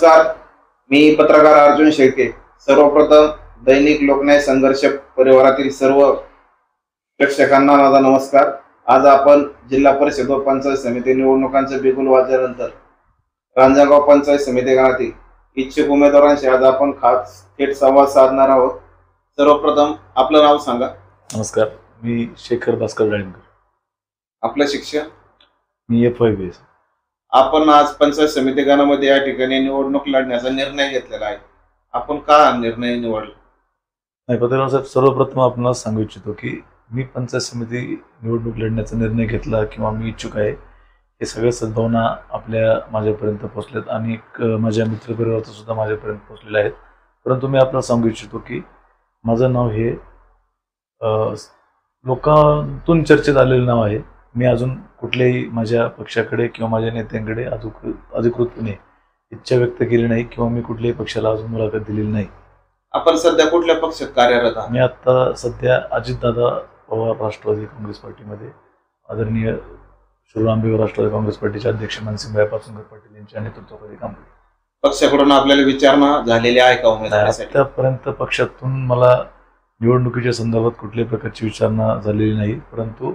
नमस्कार. मी पत्रकार अर्जुन शेळके. सर्वप्रथम दैनिक लोकन्याय संघर्ष परिवारातील सर्व प्रेक्षकांना माझा नमस्कार. आज आपण जिल्हा परिषद व पंचायत समिती निवडणुकांचे बिगुल वाजल्यानंतर रांजणगाव पंचायत समिती गणातील इच्छुक उमेदवारांशी आज आपण खास थेट संवाद साधणार आहोत. सर्वप्रथम आपलं नाव सांगा. नमस्कार, मी शेखर भास्कर डाळिंबकर. आपलं शिक्षण? मी FYBS. आपण आज पंचायत समिती गणामध्ये या ठिकाणी निवडणूक लढण्याचा निर्णय घेतलेला आहे. आपण का निर्णय निवडला? नाही, पत्रकार साहेब, सर्वप्रथम आपणाला सांगू इच्छितो की मी पंचायत समिती निवडणूक लढण्याचा निर्णय घेतला किंवा मी इच्छुक आहे हे सगळ्या सद्भावना माझ्यापर्यंत पोहोचल्यात आणि माझ्या मित्रपरिवाराचं सुद्धा माझ्यापर्यंत पोहोचलेलं आहेत. परंतु मी आपल्याला सांगू इच्छितो की माझं नाव हे लोकांतून चर्चेत आलेलं नाव आहे. मी अजून कुठल्याही माझ्या पक्षाकडे किंवा माझ्या नेत्यांकडे अधिकृतपणे इच्छा व्यक्त केली नाही किंवा मी कुठल्याही पक्षाला अजून मुलाखत दिलेली नाही. आपण सध्या कुठल्या पक्षात कार्यरत आहात? मी आता सध्या अजितदादा पवार राष्ट्रवादी काँग्रेस पार्टीमध्ये, आदरणीय शिवराम राष्ट्रवादी काँग्रेस पार्टीचे अध्यक्ष मानसिंगभाई पाचुंकर पाटील यांच्या नेतृत्वाखाली काम करतो. पक्षाकडून आपल्याला विचारणा झालेली आहे का उमेदवारासाठी? आतापर्यंत पक्षातून मला निवडणुकीच्या संदर्भात कुठल्याही प्रकारची विचारणा झालेली नाही. परंतु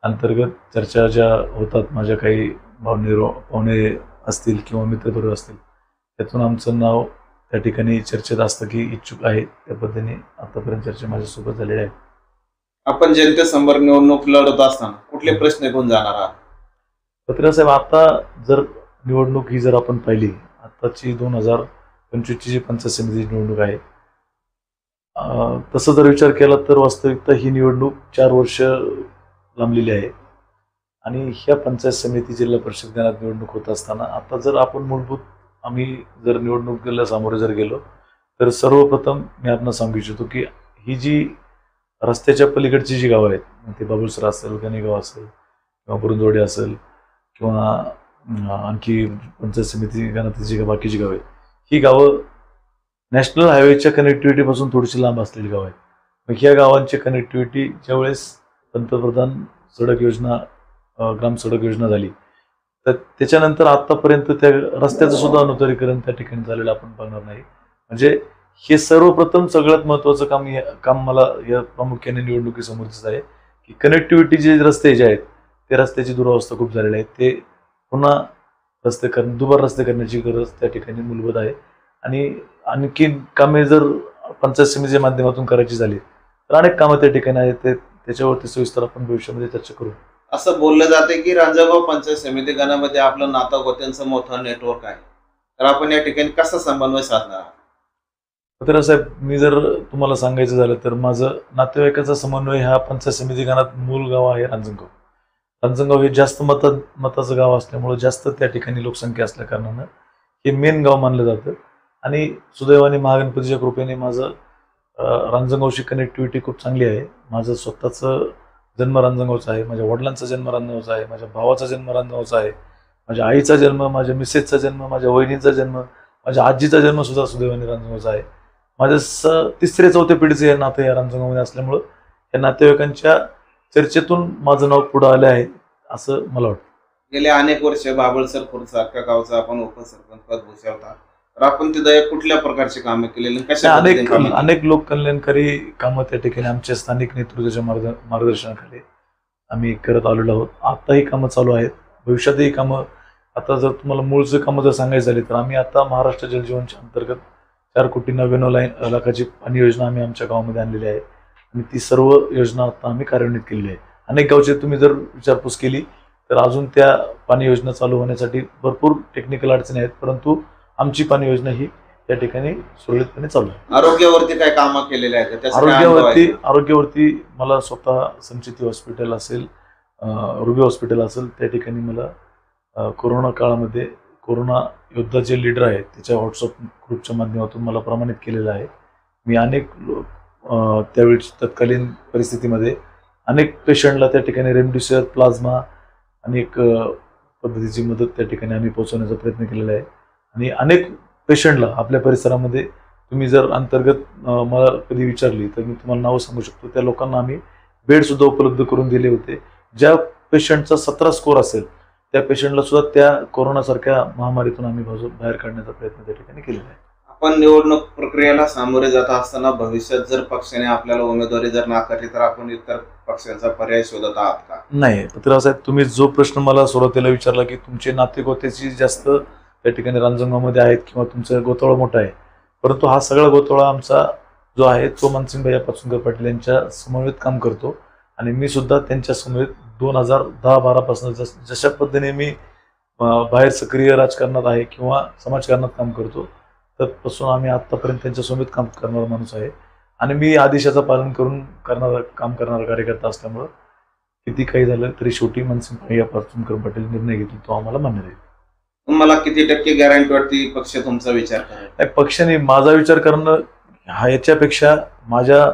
अंतर्गत चर्चा ज्या होतात, माझ्या काही पाहुणे असतील किंवा मित्रपरिवार असतील, त्यातून आमचं नाव त्या ठिकाणी चर्चेत असतं की इच्छुक आहे. त्या पद्धतीने आतापर्यंत चर्चा माझ्यासोबत झालेली आहे. आपण जनतेसमोर निवडणूक लढत असताना कुठले प्रश्न घेऊन जाणार आहात? पत्रकार साहेब, आता जर निवडणूक ही जर आपण पाहिली, आताची 2025ची जी पंचायत समितीची निवडणूक आहे, तसं जर विचार केला तर वास्तविकता ही निवडणूक 4 वर्ष लांबलेली आहे. आणि ह्या पंचायत समिती जिल्हा परिषद गणात निवडणूक होत असताना आता जर आपण आम्ही जर निवडणुकीला सामोरे जर गेलो तर सर्वप्रथम मी आपल्याला सांगू इच्छितो की ही जी रस्त्याच्या पलीकडची जी गावं आहेत, ते बाबुलसरा असेल, गणेगाव असेल किंवा बुरुंजवाडी असेल किंवा आणखी पंचायत समिती गणातील जी बाकीची गावं आहेत, ही गावं नॅशनल हायवेच्या कनेक्टिव्हिटीपासून थोडीशी लांब असलेली गावं आहेत. मग ह्या गावांची कनेक्टिव्हिटी ज्यावेळेस पंतप्रधान सडक योजना, ग्राम सडक योजना झाली, तर त्याच्यानंतर आतापर्यंत त्या रस्त्याचं सुद्धा अनुत्तरीकरण त्या ठिकाणी झालेलं आपण पाहणार नाही. म्हणजे हे सर्वप्रथम सगळ्यात महत्त्वाचं काम मला या प्रामुख्याने निवडणुकीसमोरच आहे की कनेक्टिव्हिटी जे रस्ते जे आहेत, ते रस्त्याची दुरावस्था खूप झालेली आहे. ते पुन्हा दुबार रस्ते करण्याची गरज त्या ठिकाणी मूलभूत आहे. आणि आणखी कामे जर पंचायत समितीच्या माध्यमातून करायची झाली तर अनेक कामं त्या ठिकाणी आहेत. त्याच्यावरती सविस्तर आपण भविष्यामध्ये चर्चा करू. असं बोललं जाते की रांजणगाव पंचायत समिती गणामध्ये आपलं नातं गोत्यांचं मोठं नेटवर्क आहे, तर आपण या ठिकाणी कसा समन्वय साधणार? पत्रकार साहेब, मी जर तुम्हाला सांगायचं झालं तर माझं नातेवाईकाचा समन्वय ह्या पंचायत समिती गणात मूल गाव आहे रांजणगाव. रांजणगाव हे जास्त मताचं गाव असल्यामुळं, जास्त त्या ठिकाणी लोकसंख्या असल्या कारणानं हे मेन गाव मानलं जातं. आणि सुदैवाने महागणपतीच्या कृपेने माझं रांजणगावची कनेक्टिव्हिटी खूप चांगली आहे. माझं स्वतःचं जन्म रांजणगावचा आहे, माझ्या वडिलांचा जन्म रांजणगावचा आहे, माझ्या भावाचा जन्म रांजणगावचा आहे, माझ्या आईचा जन्म, माझ्या मिसेसचा जन्म, माझ्या वहिनीचा जन्म, माझ्या आजीचा जन्म सुद्धा सुदैवाने रांजणगावचा आहे. माझ्या 3ऱ्या-4थ्या पिढीचं हे नातं या रांजणगावमध्ये असल्यामुळं या नातेवाईकांच्या चर्चेतून माझं नाव पुढं आलं आहे असं मला वाटतं. गेल्या अनेक वर्ष बाबळसर खुर्द सारख्या गावचा आपण उपसरपंच पद भूषवता, तर आपण तिथं कुठल्या प्रकारची कामं केलेली? अनेक लोक कल्याणकारी कामं त्या ठिकाणी आमच्या स्थानिक नेतृत्वाच्या मार्गदर्शनाखाली आम्ही करत आलेलो आहोत. आता ही कामं चालू आहेत, भविष्यातही कामं. आता जर तुम्हाला मूळचं कामं जर सांगायचं झाली तर आम्ही आता महाराष्ट्र जलजीवनच्या अंतर्गत 4,99 लाखाची पाणी योजना आम्ही आमच्या गावामध्ये आणलेली आहे आणि ती सर्व योजना आता आम्ही कार्यान्वित केलेली आहे. अनेक गावचे तुम्ही जर विचारपूस केली तर अजून त्या पाणी योजना चालू होण्यासाठी भरपूर टेक्निकल अडचणी आहेत, परंतु आमची पाणी योजना ही त्या ठिकाणी सुरळीतपणे चालू आहे. आरोग्यावरती काय कामं केलेले आहेत? आरोग्यावरती मला स्वतः संचिती हॉस्पिटल असेल, रुबी हॉस्पिटल असेल, त्या ठिकाणी मला कोरोना काळामध्ये कोरोना योद्धा जे लीडर आहेत त्याच्या व्हॉट्सअप ग्रुपच्या माध्यमातून मला प्रमाणित केलेलं आहे. मी अनेक त्यावेळची तत्कालीन परिस्थितीमध्ये अनेक पेशंटला त्या ठिकाणी रेमडेसिवीर, प्लाझ्मा, अनेक पद्धतीची मदत त्या ठिकाणी आम्ही पोहोचवण्याचा प्रयत्न केलेला आहे. आणि अनेक पेशंटला आपल्या परिसरामध्ये तुम्ही जर अंतर्गत मला कधी विचारली तर मी तुम्हाला नावं सांगू शकतो. त्या लोकांना आम्ही बेडसुद्धा उपलब्ध करून दिले होते. ज्या पेशंटचा 17 स्कोर असेल त्या पेशंटला सुद्धा त्या कोरोनासारख्या महामारीतून आम्ही बाहेर काढण्याचा प्रयत्न त्या ठिकाणी केलेला आहे. आपण निवडणूक प्रक्रियेला सामोरे जात असताना भविष्यात जर पक्षाने आपल्याला उमेदवारी जर नाकारली तर आपण इतर पक्षांचा पर्याय शोधत आहात का? नाही, पत्रकार साहेब, तुम्ही जो प्रश्न मला सुरुवातीला विचारला की तुमचे नातेगोतेची जास्त त्या ठिकाणी रांजणगावमध्ये आहेत किंवा तुमचा गोतावळा मोठा आहे, परंतु हा सगळा गोतावळा आमचा जो आहे तो मानसिंग भैया पाचुंकर पाटील यांच्या समवेत काम करतो आणि मी सुद्धा त्यांच्या समवेत 2010-12 पासून जशा पद्धतीने मी बाहेर सक्रिय राजकारणात आहे किंवा समाजकारणात काम करतो त्यापासून आम्ही आतापर्यंत त्यांच्या समवेत काम करणारा माणूस आहे आणि मी आदेशाचं पालन करून काम करणारा कार्यकर्ता असल्यामुळं किती काही झालं तरी शेवटी मानसिंग भैया पाचुंकर पाटील निर्णय घेतील तो आम्हाला मान्य राहील. तुम्हाला किती टक्के गॅरंटी वाटते पक्ष तुमचा विचार करेल? पक्षाने माझा विचार करणं हा याच्यापेक्षा माझ्या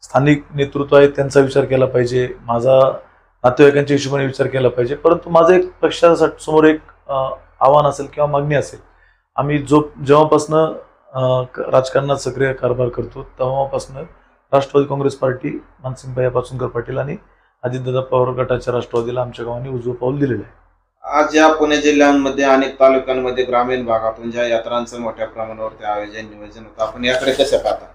स्थानिक नेतृत्व आहे त्यांचा विचार केला पाहिजे, माझा नातेवाईकांच्या हिशोबाने विचार केला पाहिजे, परंतु माझं एक पक्षासमोर एक आव्हान असेल किंवा मागणी असेल. आम्ही जेव्हापासनं राजकारणात सक्रिय कारभार करतो तेव्हापासून राष्ट्रवादी काँग्रेस पार्टी मानसिंग भैया पाचुंकर पाटील आणि अजितदादा पवार गटाच्या राष्ट्रवादीला आमच्या गावाने उजवं पाऊल दिलेलं आहे. आज या पुणे जिल्ह्यांमध्ये अनेक तालुक्यांमध्ये ग्रामीण भागातून ज्या यात्रांचं मोठ्या प्रमाणावरती नियोजन होतं, आपण याकडे कसं पाहता?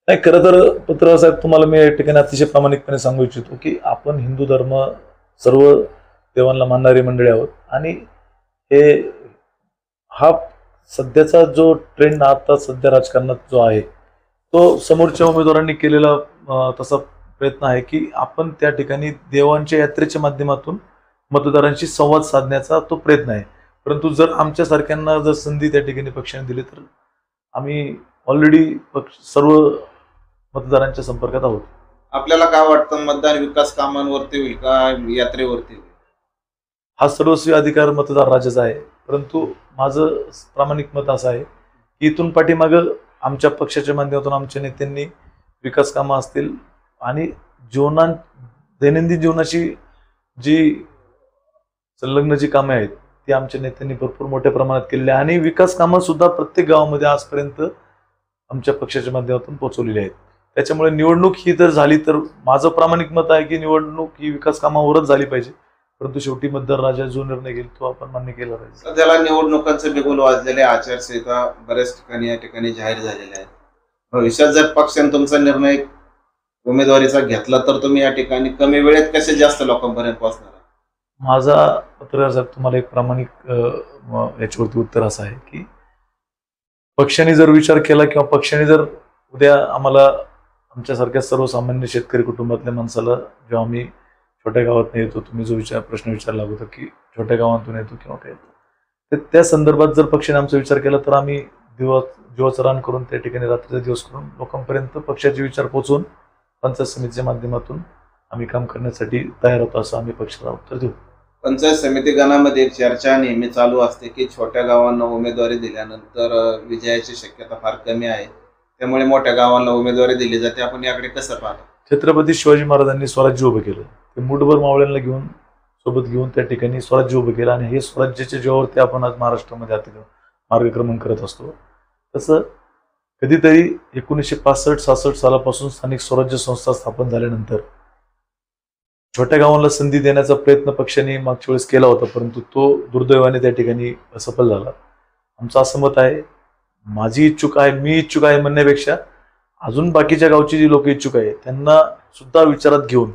नाही, खरं तर पत्रकार साहेब तुम्हाला मी या ठिकाणी अतिशय प्रामाणिकपणे सांगू इच्छितो की आपण हिंदू धर्म सर्व देवांना मानणारी मंडळी आहोत आणि हा सध्याचा जो ट्रेंड आता सध्या राजकारणात जो आहे तो समोरच्या उमेदवारांनी केलेला तसा प्रयत्न आहे की आपण त्या ठिकाणी देवांच्या यात्रेच्या माध्यमातून मतदारांशी संवाद साधण्याचा तो प्रयत्न आहे. परंतु जर आमच्यासारख्यांना जर संधी त्या ठिकाणी पक्षाने दिली तर आम्ही ऑलरेडी सर्व मतदारांच्या संपर्कात आहोत. आपल्याला काय वाटतं, मतदान विकास कामांवरती होईल का यात्रेवरती होईल? हा सर्वस्वी अधिकार मतदार राजाचा आहे, परंतु माझं प्रामाणिक मत असं आहे की इथून पाठीमागं आमच्या पक्षाच्या माध्यमातून आमच्या नेत्यांनी विकास कामं असतील आणि दैनंदिन जीवनाची जी संलग्न जी कामे आहेत ती आमच्या नेत्यांनी भरपूर मोठ्या प्रमाणात केलेली आहे आणि विकास कामं सुद्धा प्रत्येक गावामध्ये आजपर्यंत आमच्या पक्षाच्या माध्यमातून पोहोचवलेली आहेत. त्याच्यामुळे निवडणूक ही जर झाली तर माझं प्रामाणिक मत आहे की निवडणूक ही विकास कामावरच झाली पाहिजे, परंतु शेवटी मतदार राजा जो निर्णय घेईल तो आपण मान्य केला पाहिजे. सध्याला निवडणुकांचे बिगुल वाजलेले, आचारसंहिता बऱ्याच ठिकाणी या ठिकाणी जाहीर झालेल्या आहेत. भविष्यात जर पक्षाने तुमचा निर्णय उमेदवारीचा घेतला तर तुम्ही या ठिकाणी कमी वेळेत कसे जास्त लोकांपर्यंत पोहोचणार? माझा पत्रकार साहेब तुम्हाला एक प्रामाणिक याच्यावरती उत्तर असं आहे की पक्षाने जर विचार केला किंवा पक्षाने जर उद्या आम्हाला आमच्यासारख्या सर्वसामान्य शेतकरी कुटुंबातल्या माणसाला जेव्हा आम्ही छोट्या गावात येतो, तुम्ही जो प्रश्न विचारला होता की छोट्या गावातून येतो किंवा काय येतो, तर त्या संदर्भात जर पक्षाने आमचा विचार केला तर आम्ही जीवाचं रान करून त्या ठिकाणी रात्रीचा दिवस करून लोकांपर्यंत पक्षाचे विचार पोहोचून पंचायत समितीच्या माध्यमातून आम्ही काम करण्यासाठी तयार होतो असं आम्ही पक्षाला उत्तर देऊ. पंचायत समिती गणामध्ये चर्चा नेहमी चालू असते की छोट्या गावांना उमेदवारी दिल्यानंतर विजयाची शक्यता फार कमी आहे, त्यामुळे मोठ्या गावांना उमेदवारी दिली जाते. आपण याकडे कसं पाहतो? छत्रपती शिवाजी महाराजांनी स्वराज्य उभं केलं, ते मुठभर मावळ्यांना सोबत घेऊन त्या ठिकाणी स्वराज्य उभं केलं आणि हे स्वराज्याच्या जीवावरती आपण आज महाराष्ट्रामध्ये मार्गक्रमण करत असतो. तसं कधीतरी 1965-66 सालापासून स्थानिक स्वराज्य संस्था स्थापन झाल्यानंतर छोट्या गावांना संधी देण्याचा प्रयत्न पक्षाने मागच्या वेळेस केला होता, परंतु तो दुर्दैवाने त्या ठिकाणी असफल झाला. आमचं असं मत आहे, माझी इच्छुक आहे, मी इच्छुक आहे म्हणण्यापेक्षा अजून बाकीच्या गावची जी लोक इच्छुक आहे त्यांना सुद्धा विचारात घेऊन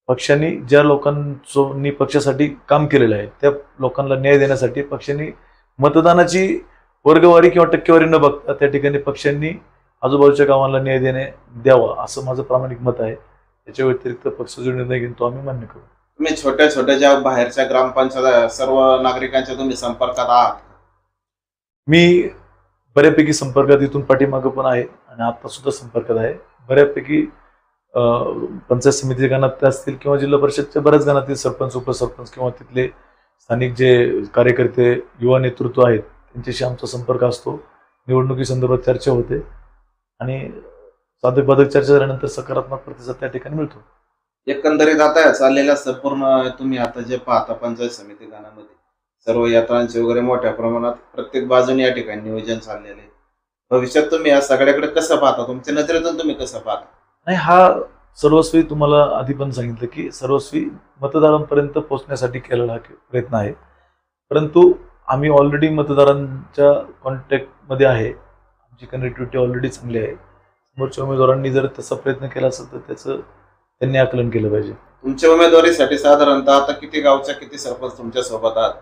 पक्षाने ज्या लोकांनी पक्षासाठी काम केलेलं आहे त्या लोकांना न्याय देण्यासाठी पक्षाने मतदानाची वर्गवारी किंवा टक्केवारी न बघता त्या ठिकाणी पक्षांनी आजूबाजूच्या गावांना न्याय द्यावा असं माझं प्रामाणिक मत आहे. त्याच्या व्यतिरिक्त पक्ष जो निर्णय घेईन तो आम्ही मान्य करू. तुम्ही छोट्या ज्या बाहेरच्या ग्रामपंचायत सर्व नागरिकांच्या तुम्ही संपर्कात आहात? मी बऱ्यापैकी संपर्कात इथून पाठीमागं पण आहे आणि आता सुद्धा संपर्कात आहे. बऱ्यापैकी पंचायत समिती गणात असतील किंवा जिल्हा परिषदच्या बऱ्याच गणातील सरपंच, उपसरपंच किंवा तिथले स्थानिक जे कार्यकर्ते, युवा नेतृत्व आहेत त्यांच्याशी आमचा संपर्क असतो. निवडणुकी संदर्भात चर्चा होते आणि साधक बाधक चर्चा झाल्यानंतर सकारात्मक प्रतिसाद त्या ठिकाणी मिळतो. एकंदरीत आता चाललेल्या संपूर्ण तुम्ही आता जे पाहता पंचायत समिती गणामध्ये सर्व यात्रांचे वगैरे मोठ्या प्रमाणात प्रत्येक बाजूने या ठिकाणी नियोजन चाललेले आहे. भविष्यात तुम्ही या सगळ्याकडे कसं पाहता? तुमच्या नजरेतून तुम्ही कसं पाहता? नाही, हा सर्वस्वी तुम्हाला आधी पण सांगितलं की सर्वस्वी मतदारांपर्यंत पोहोचण्यासाठी केलेला हा प्रयत्न आहे. परंतु आम्ही ऑलरेडी मतदारांच्या कॉन्टॅक्टमध्ये आहे. आमची कनेक्टिव्हिटी ऑलरेडी चांगली आहे. समोरच्या उमेदवारांनी जर तसा प्रयत्न केला असेल तर त्याचं त्यांनी आकलन केलं पाहिजे. तुमच्या उमेदवारीसाठी साधारणतः आता किती गावच्या किती सरपंच तुमच्या सोबत आहात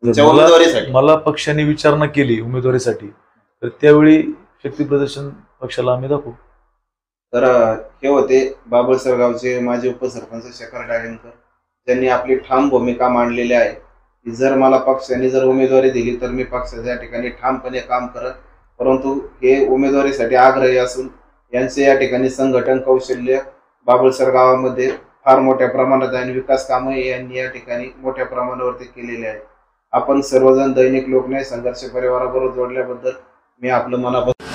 तुमच्या उमेदवारीसाठी? मला पक्षाने विचारणा केली उमेदवारीसाठी, तर त्यावेळी शक्ती प्रदर्शन पक्षाला आम्ही दाखवू. तर हे होते बाबळसर गावचे माजी उपसरपंच शेखर डाळिंबकर, ज्यांनी आपली ठाम भूमिका मांडलेली आहे की जर मला पक्षाने जर उमेदवारी दिली तर मी पक्षाच्या ठिकाणी ठामपणे काम करत. परंतु हे उमेदवारीसाठी आग्रही असून यांचे या ठिकाणी संघटन कौशल्य बाबळसर गावामध्ये फार मोठ्या प्रमाणात आणि विकास कामं यांनी या ठिकाणी मोठ्या प्रमाणावरती केलेले आहे. आपण सर्वजण दैनिक लोकन्याय संघर्ष परिवाराबरोबर जोडल्याबद्दल मी आपलं मनापासून